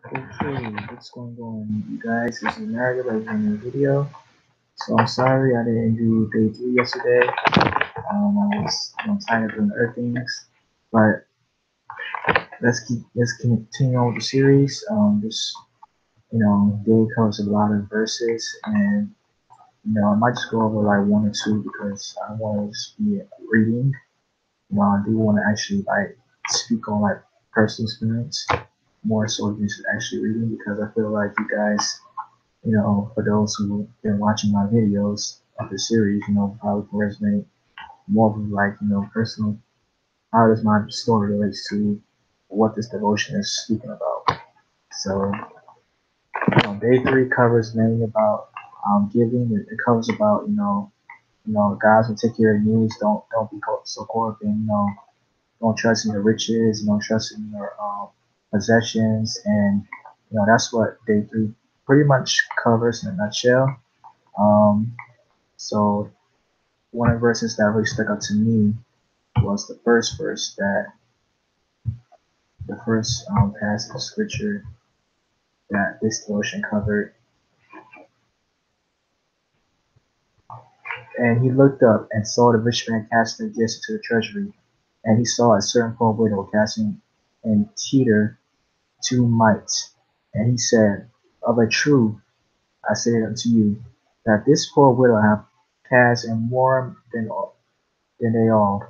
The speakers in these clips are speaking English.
Okay, what's going on, you guys? This is Mario by doing a video. So I'm sorry I didn't do day 3 yesterday. I was tired of doing other things, but let's continue on with the series. This day covers a lot of verses, and I might just go over like one or two because I want to be reading. I do want to actually like speak on like personal experience more so than just actually reading because I feel like you guys for those who've been watching my videos of the series, probably can resonate more with like, personal, how does my story relates to what this devotion is speaking about. So, day 3 covers mainly about giving. It covers about, guys will take care of your needs. Don't be so caught up in, don't trust in your riches, don't trust in your possessions, and that's what day 3 pretty much covers in a nutshell. Um, So one of the verses that really stuck out to me was the first verse that the first passage of scripture that this devotion covered. And he looked up and saw the rich man casting the gifts into the treasury. And he saw a certain poor widow casting in teeter 2 mites. And he said, of a truth I say unto you, that this poor widow hath cast in more than they all.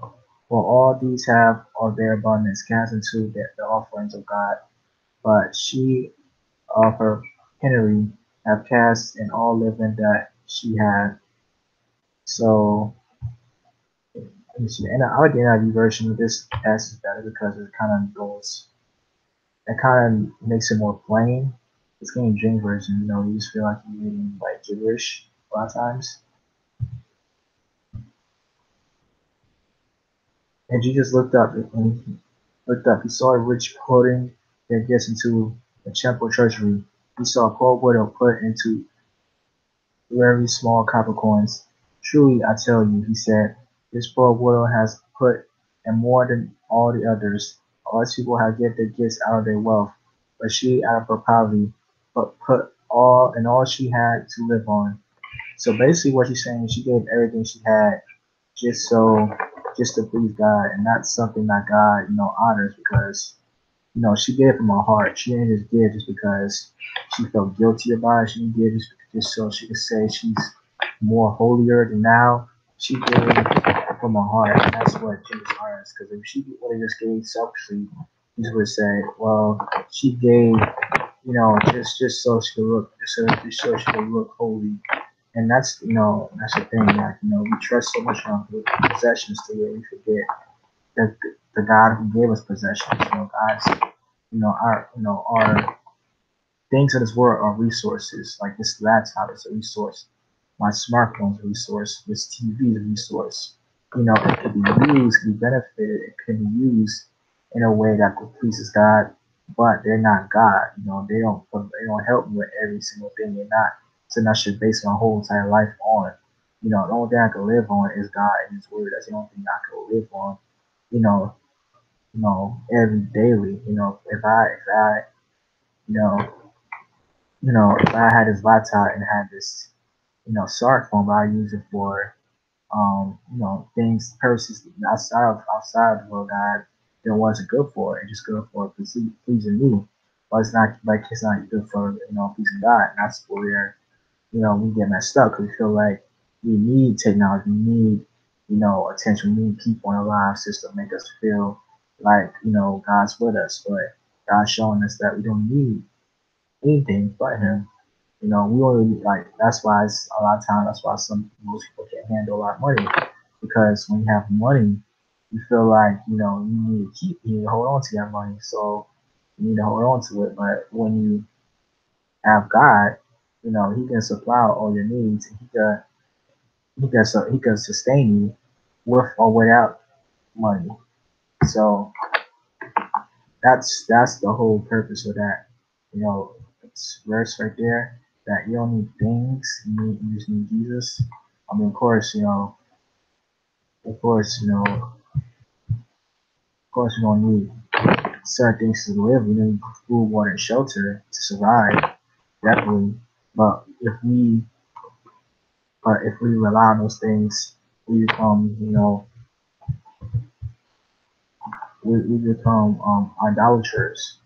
For all these have of their abundance cast into the offerings of God, but she of her penury have cast in all living that she had. So let me see. And I like the NIV version of this passage better because it kind of makes it more plain. This King James version, you just feel like you're reading like gibberish a lot of times. And Jesus looked up. He saw a rich putting their gifts into the temple treasury. He saw a poor widow put into very small copper coins. Truly, I tell you, he said, this poor widow has put in more than all the others. All these people have given their gifts out of their wealth, but she, out of her poverty, but put all she had to live on. So basically, what she's saying is she gave everything she had just so, just to please God, and that's something that God, honors because she gave from her heart. She didn't just give just because she felt guilty about it. She didn't give just so she could say she's more holier than now. She gave from her heart, and that's what Jesus honors. Because if she would have just gave selfishly, Jesus would say, "Well, she gave, just so she could look, just so she could look holy." And that's the thing. Like, we trust so much on possessions to where we forget that the God who gave us possessions. God's our things in this world are resources. Like this laptop is a resource. My smartphone is a resource. This TV is a resource. It can be used, can be benefited, it can be used in a way that pleases God, but they're not God. They don't help me with every single thing. They're not. So I should base my whole entire life on. The only thing I can live on is God and His Word. That's the only thing I can live on. You know, every daily. If I, you know, if I had this laptop and had this, smartphone, but I use it for, things, purposes outside of the world God, then what's it good for? It's just good for pleasing me, but it's not good for pleasing God. And that's where we get messed up because we feel like we need technology, we need attention, we need people in our lives just to make us feel like God's with us, but God's showing us that we don't need anything but Him. We only like that's why it's a lot of times that's why most people can't handle a lot of money because when you have money, you feel like you need to hold on to your money, so you need to hold on to it. But when you have God, He can supply all your needs. And he can sustain you with or without money. So that's the whole purpose of that. It's verse right there that you don't need things. You just need Jesus. I mean, of course, you don't need certain things to live. We need food, water, and shelter to survive, definitely. But if we rely on those things, we become, we become idolaters.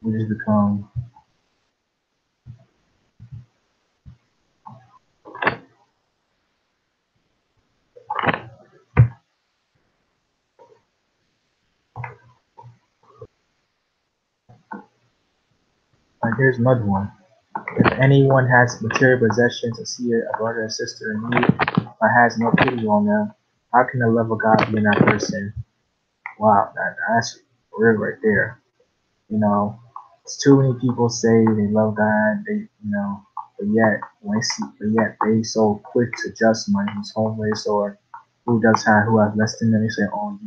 We just become. Like, here's another one. If anyone has material possessions and see a brother or sister in need, but has no pity on them, how can the love of God be in that person? Wow, that's real right there. You know, it's too many people say they love God, but yet they so quick to judge somebody who's homeless or who has less than them. They say, oh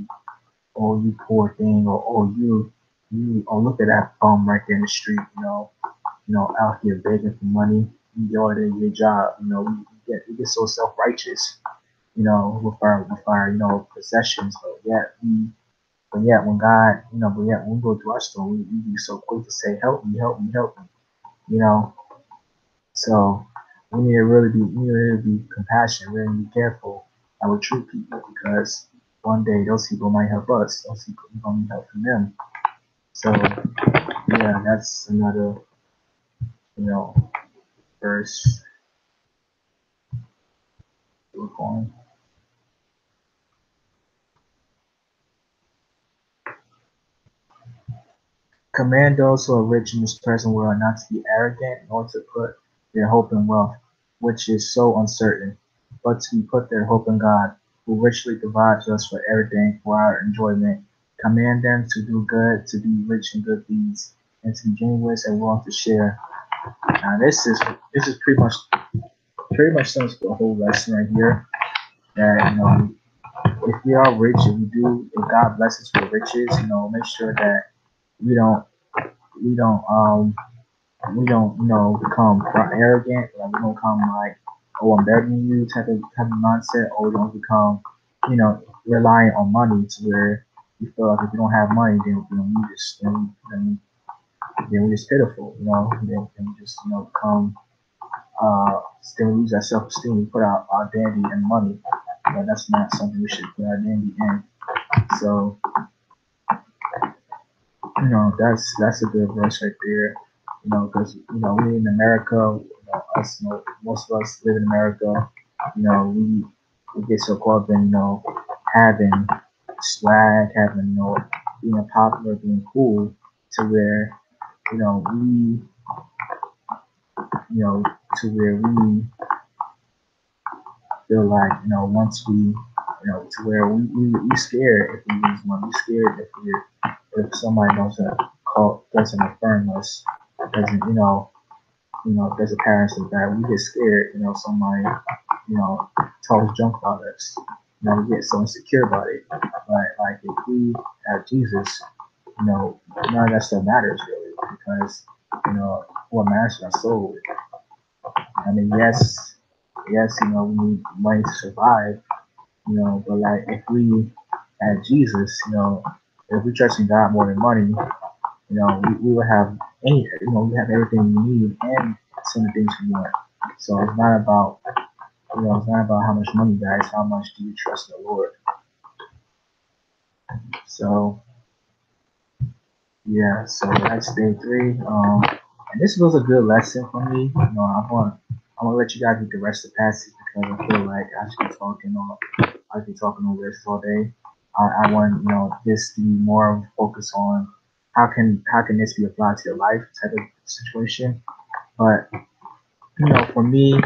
you poor thing, or oh look at that bum right there in the street, out here begging for money. You go to your job, we get so self righteous, with our possessions, but yet when God, but yet when we go to our store, we be so quick to say, help me, help me, help me, you know. So we need to really be compassionate, really be careful how we treat people because one day those people might help us. Those people we need help from them. So yeah, that's another, you know, verse we're going. Command those who are rich in this present world not to be arrogant, nor to put their hope in wealth, which is so uncertain, but to put their hope in God, who richly provides us for everything for our enjoyment. Command them to do good, to be rich in good deeds, and to be generous and willing to share. Now this is pretty much sums the whole lesson right here. That if we are rich, if God blesses us with riches, make sure that we don't we don't become arrogant, like we don't become like, oh, I'm begging you type of mindset, or we don't become, reliant on money to where we feel like if we don't have money, then we just then we just pitiful, then we just become then we lose our self esteem. We put our identity in money, but that's not something we should put our identity in. So that's a good verse right there. Because we in America, most of us live in America. We get so caught up in having swag, having being popular, being cool, to where you know we you know to where we feel like once to where we scared if we lose money, we scared if somebody doesn't affirm us, doesn't there's a parents of that, we get scared, somebody, talks junk about us. We get so insecure about it. But like if we have Jesus, none of that stuff matters really because, what matters is our soul. I mean, yes, we need money to survive, but like if we have Jesus, if we trust in God more than money, we will have we have everything we need and some of the things we want. So it's not about how much money you guys, how much do you trust the Lord. So yeah, so that's day three. And this was a good lesson for me. I want to let you guys read the rest of the passage because I feel like I could be talking over this all day. I want this to be more focused on how can this be applied to your life type of situation. But for me,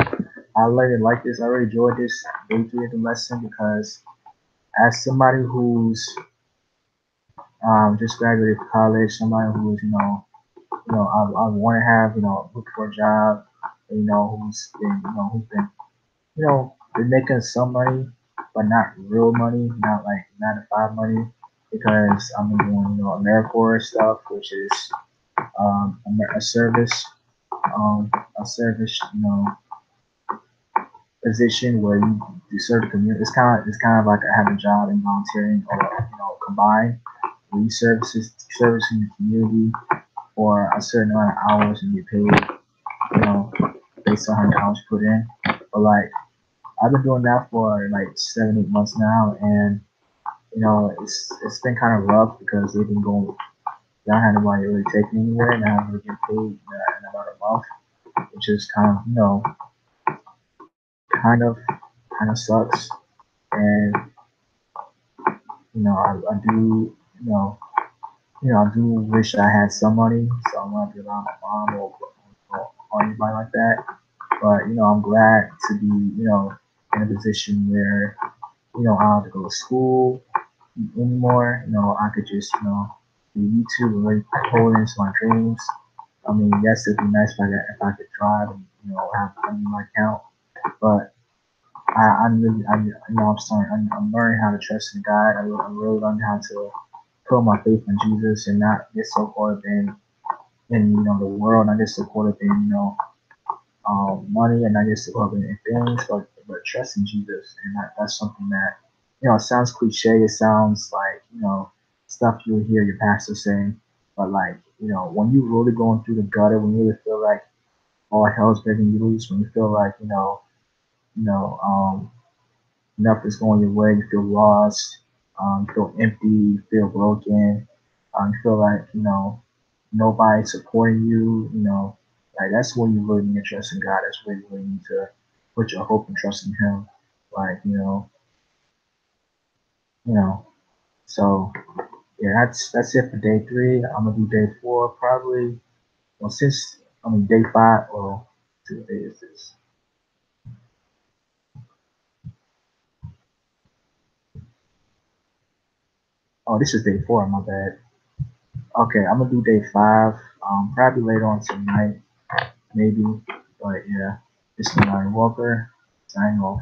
I really like this. I really enjoyed this day three of the lesson because as somebody who's just graduated from college, somebody who's I want to have look for a job, who's been making some money, but not real money, not like 9 to 5 money, because I'm doing AmeriCorps stuff, which is a service, a service, position where you serve the community. It's kind of like having a job and volunteering or combined. where you service in the community for a certain amount of hours and get paid, you know, based on how many hours you put in. But like I've been doing that for like 7, 8 months now, and it's been kind of rough because they've been going. I haven't really taken me anywhere, and I haven't really get paid in about a month, which is kind of kind of sucks. And I do I do wish I had some money, so I'm not be around my mom or anybody like that. But I'm glad to be in a position where I don't have to go to school anymore. I could just do YouTube and really hold into my dreams. I mean, yes, it'd be nice if I could drive and have money in my account, but I'm really I'm learning how to trust in God. I'm really learning how to put my faith in Jesus and not get so caught up in the world, not get so caught up in money, and not get so caught up in things, but trust in Jesus. And that's something that it sounds cliche. It sounds like stuff you would hear your pastor say, but like when you really going through the gutter, when you really feel like all hell's breaking loose, when you feel like you know nothing's going your way, you feel lost, you feel empty, you feel broken, you feel like nobody's supporting you, like that's when you really need to trust in God. That's where you really need to put your hope and trust in Him. Like you know. So yeah, that's it for day three. I'm gonna do day four probably. Well, since day five. Well, what day is this? Oh, this is day four. My bad. Okay, I'm gonna do day five. Probably later on tonight, maybe. But yeah, this is Larry Walker signing off.